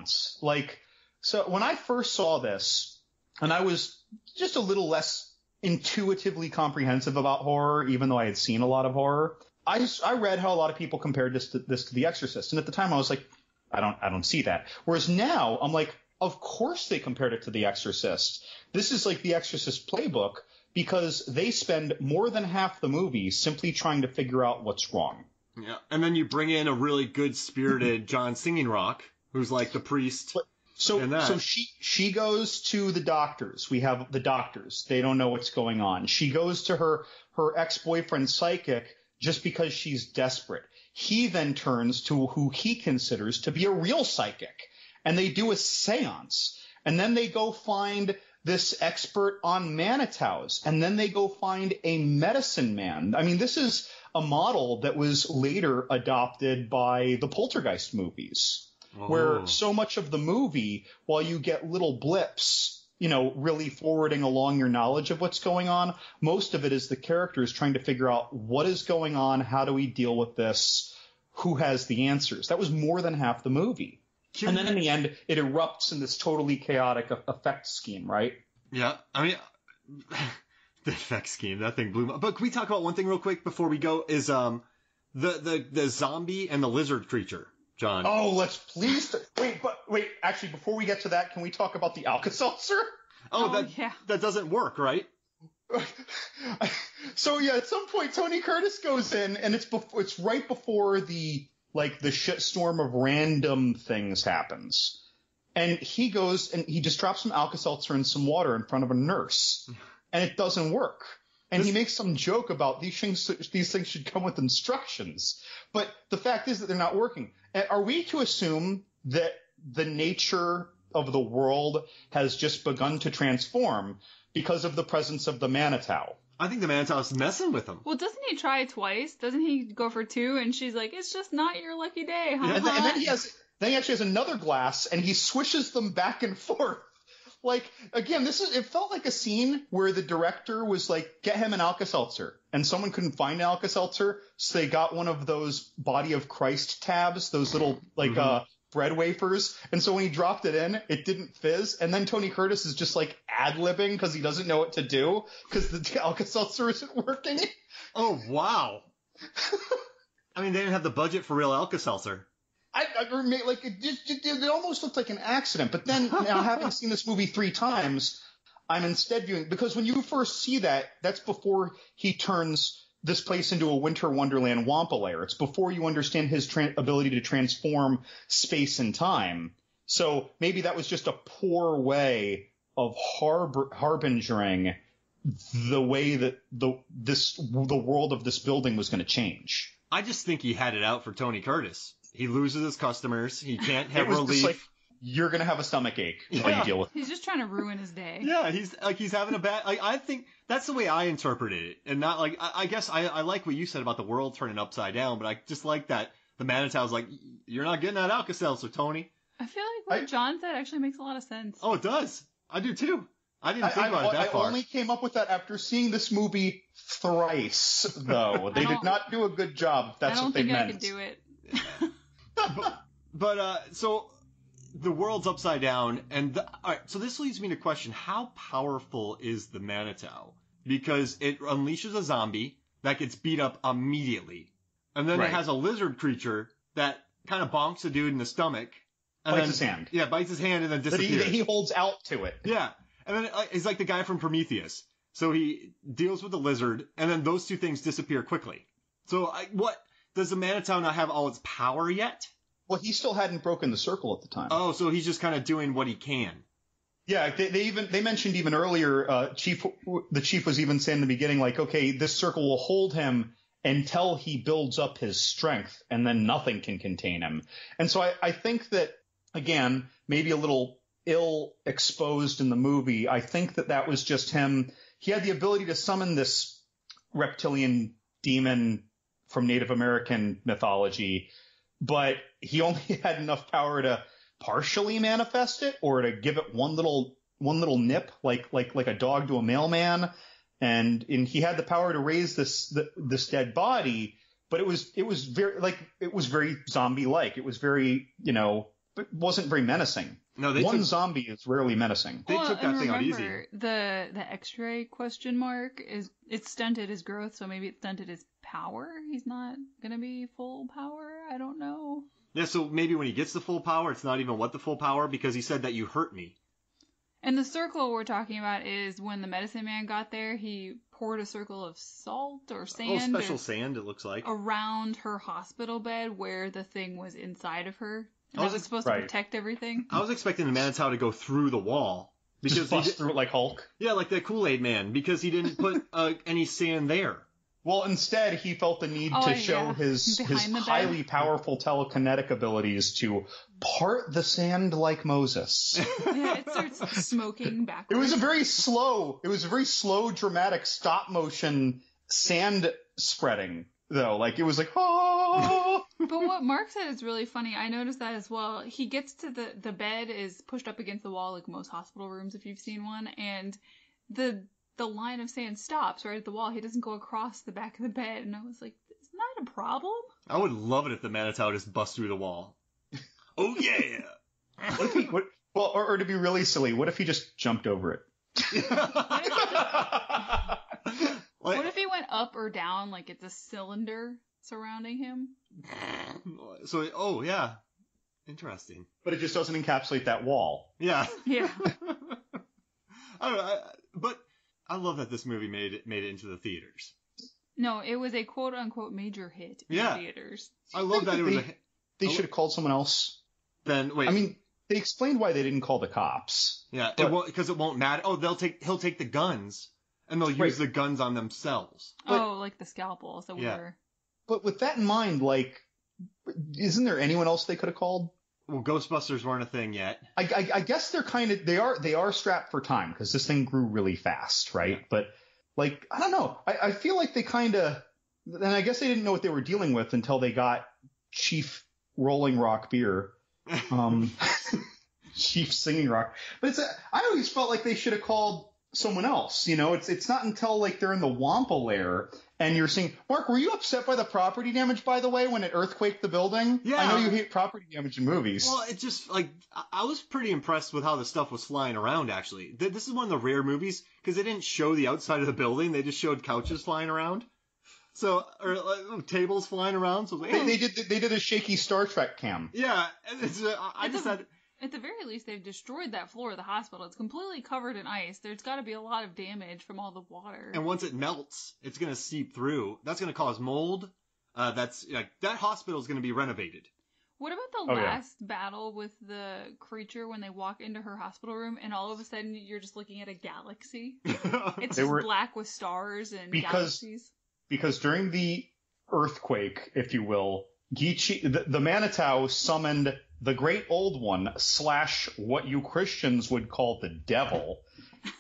seance. Like, so when I first saw this, and I was just a little less intuitively comprehensive about horror, even though I had seen a lot of horror, I read how a lot of people compared this to The Exorcist. And at the time I was like, I don't see that. Whereas now I'm like, of course they compared it to The Exorcist. This is like The Exorcist playbook, because they spend more than half the movie simply trying to figure out what's wrong. Yeah, and then you bring in a really good-spirited John Singing Rock, who's like the priest. So she goes to the doctors. We have the doctors. They don't know what's going on. She goes to her ex-boyfriend psychic just because she's desperate. He then turns to who he considers to be a real psychic, and they do a seance. And then they go find this expert on Manitous, and then they go find a medicine man. I mean, this is a model that was later adopted by the Poltergeist movies. Where so much of the movie, while you get little blips, really forwarding along your knowledge of what's going on, most of it is the characters trying to figure out what is going on, how do we deal with this, who has the answers. That was more than half the movie. And then in the end, it erupts in this totally chaotic effect scheme, right? Yeah, I mean, the effect scheme, that thing blew my... But can we talk about one thing real quick before we go, is the zombie and the lizard creature. John. Oh, let's please. Wait. Actually, before we get to that, can we talk about the Alka-Seltzer? That doesn't work, right? So yeah, at some point, Tony Curtis goes in, and it's right before the shitstorm of random things happens, and he goes and he just drops some Alka-Seltzer and some water in front of a nurse, and it doesn't work. And he makes some joke about these things should come with instructions. But the fact is that they're not working. Are we to assume that the nature of the world has just begun to transform because of the presence of the Manitou? I think the Manitou's messing with him. Well, doesn't he try twice? Doesn't he go for two? And she's like, it's just not your lucky day, huh? And then he actually has another glass, and he swishes them back and forth. Like, again, it felt like a scene where the director was like, get him an Alka-Seltzer. And someone couldn't find an Alka-Seltzer, so they got one of those Body of Christ tabs, those little, bread wafers. And so when he dropped it in, it didn't fizz. And then Tony Curtis is just like ad-libbing because he doesn't know what to do because the Alka-Seltzer isn't working. Oh, wow. I mean, they didn't have the budget for real Alka-Seltzer. It almost looked like an accident. But then, now having seen this movie 3 times, I'm instead viewing, because when you first see that, that's before he turns this place into a Winter Wonderland Wampa lair. It's before you understand his ability to transform space and time. So maybe that was just a poor way of harbingering the way that the world of this building was going to change. I just think he had it out for Tony Curtis. He loses his customers. He can't have relief. Like, you're going to have a stomach ache while you deal with it. He's just trying to ruin his day. Yeah, he's having a bad... I think that's the way I interpreted it. And not like... I guess I like what you said about the world turning upside down, but I just like that the Manitou's like, you're not getting that Alka-Seltzer, Tony. I feel like what John said actually makes a lot of sense. Oh, it does. I do too. I didn't think about it that far. I only came up with that after seeing this movie thrice, though. They did not do a good job, if that's what they meant. I don't think I could do it. So the world's upside down, and all right. So this leads me to question: how powerful is the Manitou? Because it unleashes a zombie that gets beat up immediately, and then it has a lizard creature that kind of bonks a dude in the stomach, and bites his hand. Yeah, bites his hand and then disappears. He holds out to it. Yeah, and then he's like the guy from Prometheus. So he deals with the lizard, and then those two things disappear quickly. So what? Does the Manitou not have all its power yet? Well, he still hadn't broken the circle at the time. Oh, so he's just kind of doing what he can. Yeah, they mentioned even earlier, the chief was even saying in the beginning, like, okay, this circle will hold him until he builds up his strength, and then nothing can contain him. And so I think that, again, maybe a little ill-exposed in the movie, I think that was just him. He had the ability to summon this reptilian demon from Native American mythology, but he only had enough power to partially manifest it or to give it one little nip, like a dog to a mailman. And he had the power to raise this dead body, but it was very zombie-like. It was very, wasn't very menacing. No, One zombie is rarely menacing. They took that thing out easy. The X-ray question mark it stunted his growth, so maybe it stunted his power. He's not gonna be full power. I don't know. Yeah, so maybe when he gets the full power, it's not even what the full power, because he said that you hurt me. And the circle we're talking about is when the medicine man got there, he poured a circle of salt or sand. Special sand, it looks like. Around her hospital bed where the thing was inside of her. And that was supposed to protect everything. I was expecting the Manitou to go through the wall. Because just bust through it like Hulk? Yeah, like that Kool-Aid man, because he didn't put any sand there. Well, instead, he felt the need to show his highly powerful telekinetic abilities to part the sand like Moses. Yeah, it starts smoking backwards. It was a very slow, dramatic stop motion sand spreading, though. Like, it was like, oh. But what Mark said is really funny. I noticed that as well. He gets to the bed is pushed up against the wall, like most hospital rooms, if you've seen one, and the line of sand stops right at the wall. He doesn't go across the back of the bed, and I was like, isn't that a problem? I would love it if the Manitou just bust through the wall. Oh yeah! Or to be really silly, what if he just jumped over it? What if he went up or down like it's a cylinder surrounding him? So, yeah. Interesting. But it just doesn't encapsulate that wall. Yeah. Yeah. I don't know, but I love that this movie made it into the theaters. No, it was a quote-unquote major hit in theaters. I love that it was They should have called someone else. Then, wait. I mean, they explained why they didn't call the cops. Yeah, because it won't matter. Oh, he'll take the guns, and they'll use the guns on themselves. Like the scalpels that were. But with that in mind, like, isn't there anyone else they could have called? Well, Ghostbusters weren't a thing yet. I guess they are strapped for time because this thing grew really fast, right? Yeah. But like, I don't know. I feel like they kind of, and I guess they didn't know what they were dealing with until they got Chief Rolling Rock Beer, Chief Singing Rock. But I always felt like they should have called someone else. You know, it's not until like they're in the Wampa lair. And you're seeing, Mark, were you upset by the property damage, by the way, when it earthquaked the building? Yeah. I know you hate property damage in movies. Well, it just, like, I was pretty impressed with how the stuff was flying around, actually. This is one of the rare movies, because they didn't show the outside of the building. They just showed couches flying around. So, or like, tables flying around. So like, they did a shaky Star Trek cam. Yeah. And I just had... At the very least, they've destroyed that floor of the hospital. It's completely covered in ice. There's got to be a lot of damage from all the water. And once it melts, it's going to seep through. That's going to cause mold. That hospital is going to be renovated. What about the last battle with the creature when they walk into her hospital room and all of a sudden you're just looking at a galaxy? It's black with stars and galaxies. Because during the earthquake, if you will, the Manitou summoned the Great Old One / what you Christians would call the devil,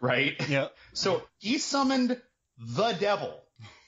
right? Yeah. So he summoned the devil.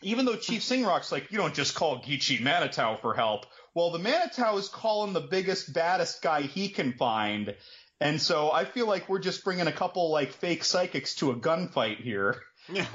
Even though Chief Singrock's like, you don't just call Geechee Manitou for help. Well, the Manitou is calling the biggest, baddest guy he can find. And so I feel like we're just bringing a couple like fake psychics to a gunfight here. Yeah.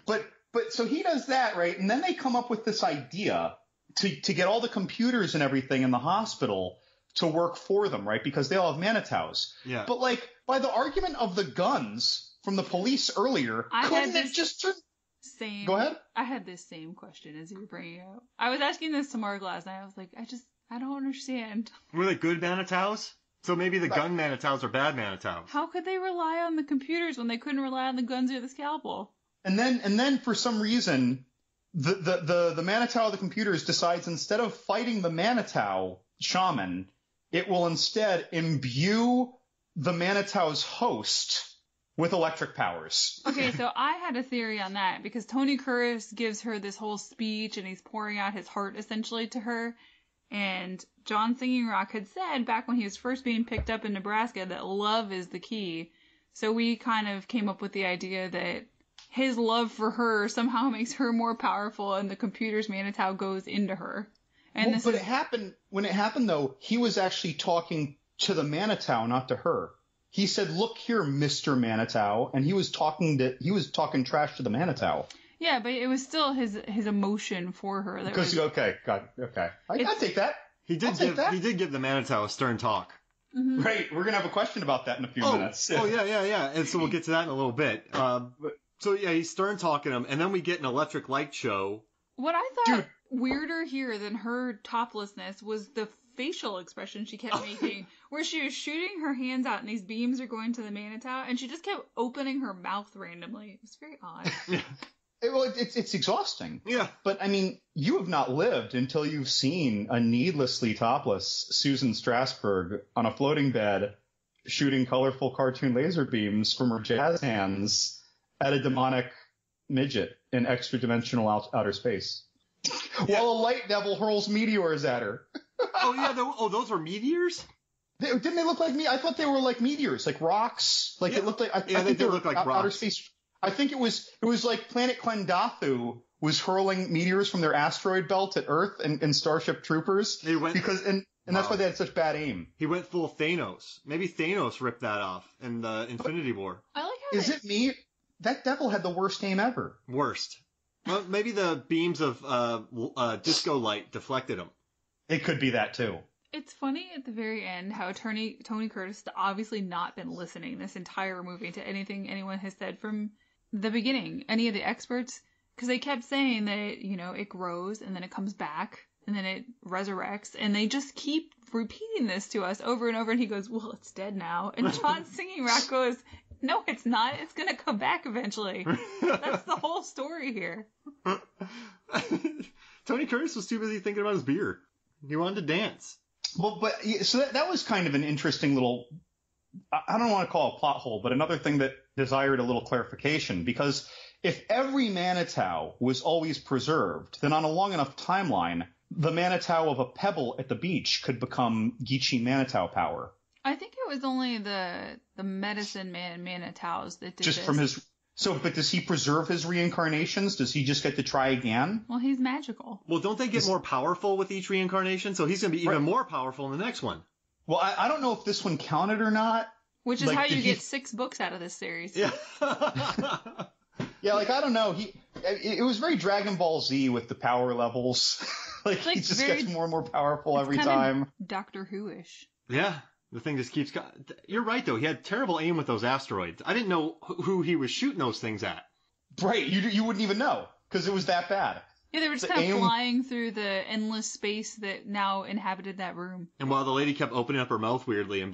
But so he does that, right? And then they come up with this idea to get all the computers and everything in the hospital to work for them, right? Because they all have Manitous. Yeah. But like, by the argument of the guns from the police earlier, couldn't it just turn... Go ahead. I had this same question as you were bringing it up. I was asking this to Mark last night. I was like, I don't understand. Were they good Manitous? So maybe the gun Manitous are bad Manitous. How could they rely on the computers when they couldn't rely on the guns or the scalpel? And then for some reason, the Manitou of the computers decides instead of fighting the Manitou shaman, it will instead imbue the Manitou's host with electric powers. Okay, so I had a theory on that because Tony Curtis gives her this whole speech and he's pouring out his heart essentially to her. And John Singing Rock had said back when he was first being picked up in Nebraska that love is the key. So we kind of came up with the idea that his love for her somehow makes her more powerful and the computer's Manitou goes into her. And when it happened though, he was actually talking to the Manitou, not to her. He said, "Look here, Mr. Manitou," and he was talking trash to the Manitou. Yeah, but it was still his emotion for her. Okay. I take that. He did give the Manitou a stern talk. Mm-hmm. Right. We're going to have a question about that in a few minutes. Yeah. And so we'll get to that in a little bit. So yeah, he's stern talking him, and then we get an electric light show. What I thought weirder here than her toplessness was the facial expression she kept making, where she was shooting her hands out and these beams are going to the Manitou, and she just kept opening her mouth randomly. It was very odd. It's exhausting. Yeah. But, I mean, you have not lived until you've seen a needlessly topless Susan Strasberg on a floating bed shooting colorful cartoon laser beams from her jazz hands at a demonic midget in extra-dimensional outer space. While a light devil hurls meteors at her. Those were meteors? Didn't they look like me? I thought they were like meteors, like rocks. Like it looked like. I think they look like rocks. Outer space. I think it was like Planet Klendathu was hurling meteors from their asteroid belt at Earth and Starship Troopers. And that's why they had such bad aim. He went full Thanos. Maybe Thanos ripped that off in the Infinity War. I like how Is it me? That devil had the worst aim ever. Worst. Well, maybe the beams of disco light deflected him. It could be that too. It's funny at the very end how Tony Curtis has obviously not been listening this entire movie to anything anyone has said from the beginning. Any of the experts, because they kept saying that it grows and then it comes back and then it resurrects, and they just keep repeating this to us over and over. And he goes, "Well, it's dead now." And John Singing Rock goes, "No, it's not. It's gonna come back eventually." That's the whole story here. Tony Curtis was too busy thinking about his beer. He wanted to dance. Well, so that was kind of an interesting little, I don't want to call it a plot hole, but another thing that desired a little clarification, because if every Manitou was always preserved, then on a long enough timeline, the Manitou of a pebble at the beach could become Geechee Manitou power. I think it was only the medicine man Manitous that did just this. From his. But does he preserve his reincarnations? Does he just get to try again? Well, he's magical. Well, don't they get more powerful with each reincarnation? So he's going to be even more powerful in the next one. Well, I don't know if this one counted or not. Which is how you get 6 books out of this series. Yeah. Yeah, I don't know. It was very Dragon Ball Z with the power levels. He just gets more and more powerful every time. Doctor Who-ish. Yeah. The thing just keeps going. You're right, though. He had terrible aim with those asteroids. I didn't know who he was shooting those things at. Right. You wouldn't even know because it was that bad. Yeah, they were just kind of flying through the endless space that now inhabited that room. And while the lady kept opening up her mouth weirdly and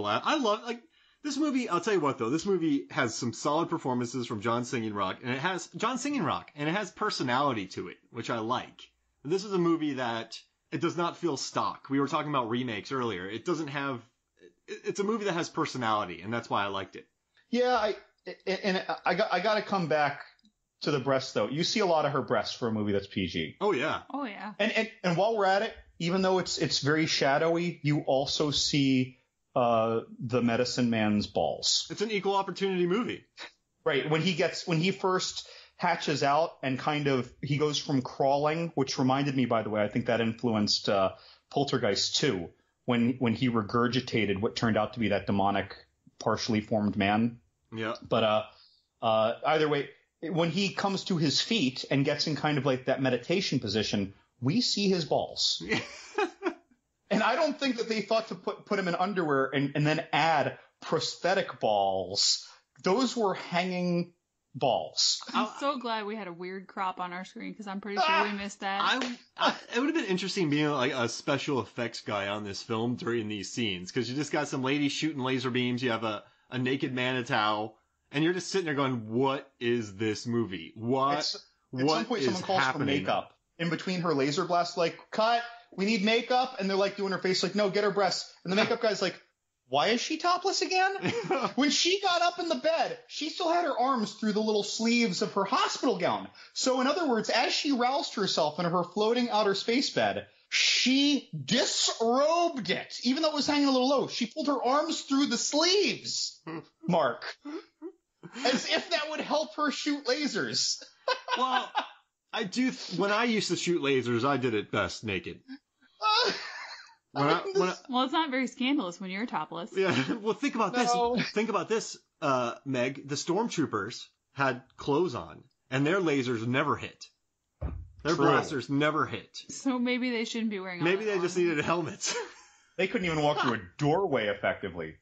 this movie, I'll tell you what, though. This movie has some solid performances from John Singing Rock, and it has personality to it, which I like. This is a movie that it does not feel stock. We were talking about remakes earlier. It doesn't have... It's a movie that has personality, and that's why I liked it. Yeah, I got to come back to the breasts, though. You see a lot of her breasts for a movie that's PG. Oh, yeah. Oh, yeah. And while we're at it, even though it's very shadowy, you also see the medicine man's balls. It's an equal opportunity movie. Right. When he first hatches out and he goes from crawling, which reminded me, by the way, I think that influenced Poltergeist 2. When he regurgitated what turned out to be that demonic, partially formed man. Yeah. But either way, when he comes to his feet and gets in kind of like that meditation position, we see his balls. And I don't think that they thought to put him in underwear and then add prosthetic balls. Those were hanging balls. I'm so glad we had a weird crop on our screen because I'm pretty sure we missed that. It would have been interesting being like a special effects guy on this film during these scenes because you just got some ladies shooting laser beams. You have a naked Manitou, and you're just sitting there going, "What is this movie? What? At some point, someone calls for makeup in between her laser blast. Like, cut. We need makeup, and they're like doing her face. Like, no, get her breasts. And the makeup guy's like, why is she topless again? When she got up in the bed, she still had her arms through the little sleeves of her hospital gown. So in other words, as she roused herself in her floating outer space bed, she disrobed it. Even though it was hanging a little low, she pulled her arms through the sleeves, Mark. As if that would help her shoot lasers. Well, when I used to shoot lasers, I did it best naked. Well, it's not very scandalous when you're topless. Yeah. Well, think about this. Think about this, Meg. The stormtroopers had clothes on, and their lasers never hit. Their True. blasters never hit. So maybe they shouldn't be wearing. Maybe they just needed helmets. They couldn't even walk through a doorway effectively.